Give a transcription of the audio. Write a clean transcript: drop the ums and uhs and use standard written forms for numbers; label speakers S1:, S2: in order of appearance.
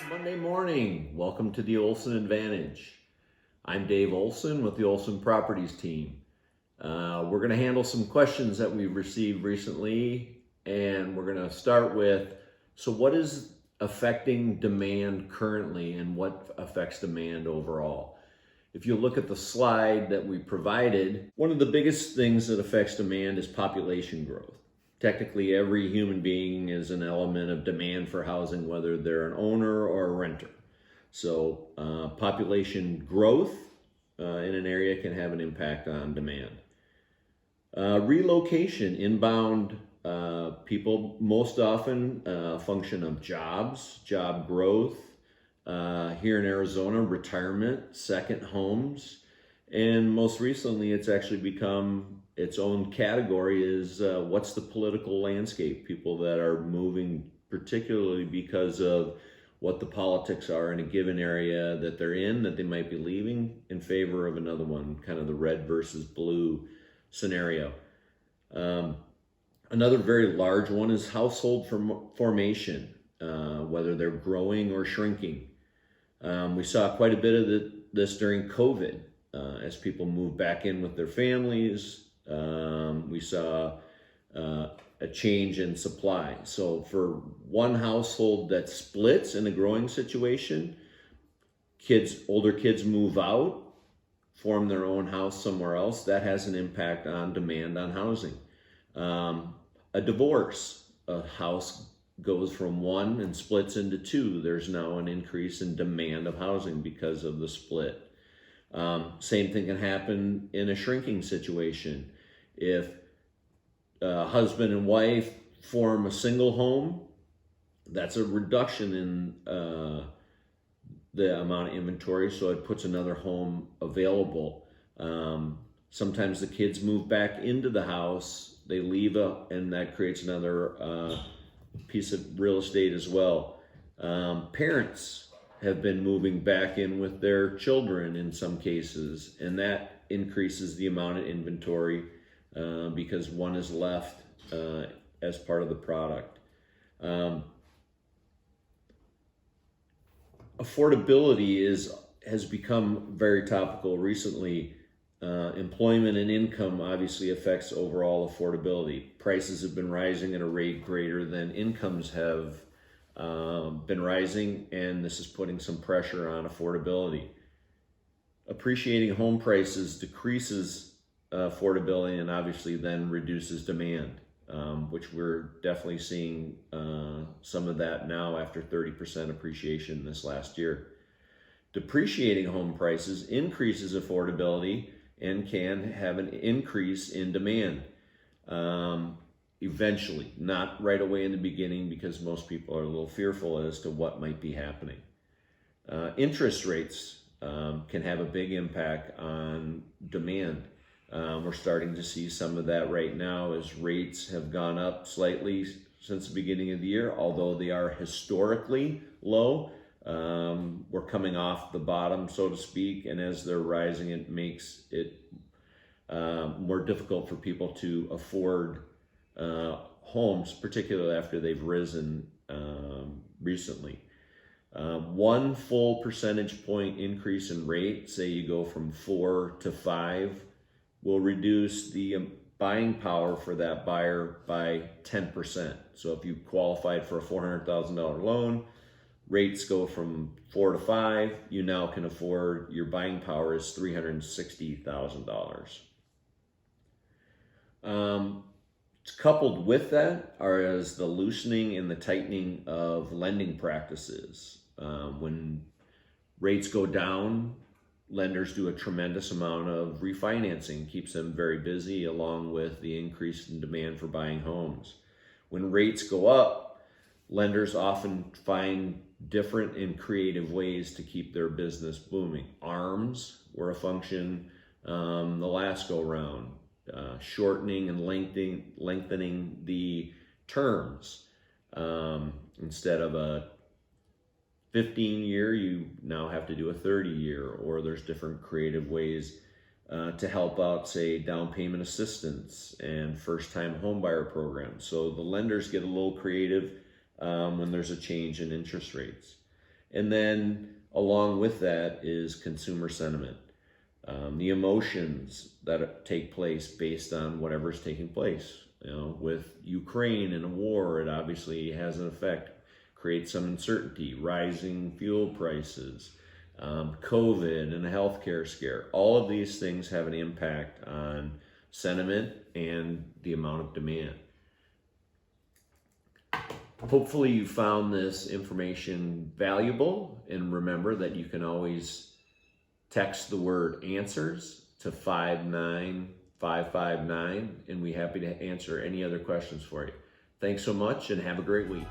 S1: Monday morning. Welcome to the Olson Advantage. I'm Dave Olson with the Olson Properties team. We're going to handle some questions that we've received recently, and we're going to start with, so what is affecting demand currently and what affects demand overall? If you look at the slide that we provided, one of the biggest things that affects demand is population growth. Technically, every human being is an element of demand for housing, whether they're an owner or a renter. So population growth in an area can have an impact on demand. Relocation, inbound people most often function of jobs, job growth. Here in Arizona, retirement, second homes, and most recently it's actually become its own category is what's the political landscape? People that are moving particularly because of what the politics are in a given area that they're in, that they might be leaving in favor of another one, kind of the red versus blue scenario. Another very large one is household formation, whether they're growing or shrinking. We saw quite a bit of this during COVID as people moved back in with their families. We saw a change in supply. So for one household that splits in a growing situation, older kids move out, form their own house somewhere else, that has an impact on demand on housing. A divorce, a house goes from one and splits into two, there's now an increase in demand of housing because of the split. Same thing can happen in a shrinking situation. If husband and wife form a single home, that's a reduction in the amount of inventory, so it puts another home available. Sometimes the kids move back into the house, they leave and that creates another piece of real estate as well. Parents have been moving back in with their children in some cases, and that increases the amount of inventory because one is left as part of the product. Affordability has become very topical recently. Employment and income obviously affects overall affordability. Prices have been rising at a rate greater than incomes have been rising, and this is putting some pressure on affordability. Appreciating home prices decreases affordability and obviously then reduces demand, which we're definitely seeing some of that now after 30% appreciation this last year. Depreciating home prices increases affordability and can have an increase in demand. Eventually, not right away in the beginning, because most people are a little fearful as to what might be happening. Interest rates can have a big impact on demand. We're starting to see some of that right now as rates have gone up slightly since the beginning of the year, although they are historically low. We're coming off the bottom, so to speak, and as they're rising, it makes it more difficult for people to afford homes, particularly after they've risen recently. 1 full percentage point increase in rate, say you go from 4 to 5, will reduce the buying power for that buyer by 10%. So if you qualified for a $400,000 loan, rates go from 4 to 5, you now can afford, your buying power is $360,000. Coupled with that is the loosening and the tightening of lending practices. When rates go down, lenders do a tremendous amount of refinancing, keeps them very busy, along with the increase in demand for buying homes. When rates go up, lenders often find different and creative ways to keep their business booming. ARMs were a function the last go round. Shortening and lengthening the terms. Instead of a 15-year, you now have to do a 30-year, or there's different creative ways to help out, say, down payment assistance and first-time homebuyer programs. So the lenders get a little creative when there's a change in interest rates. And then along with that is consumer sentiment, the emotions that take place based on whatever's taking place. With Ukraine and a war, it obviously has an effect, creates some uncertainty, rising fuel prices, COVID and a healthcare scare. All of these things have an impact on sentiment and the amount of demand. Hopefully you found this information valuable, and remember that you can always text the word answers to 59559, and we're happy to answer any other questions for you. Thanks so much and have a great week.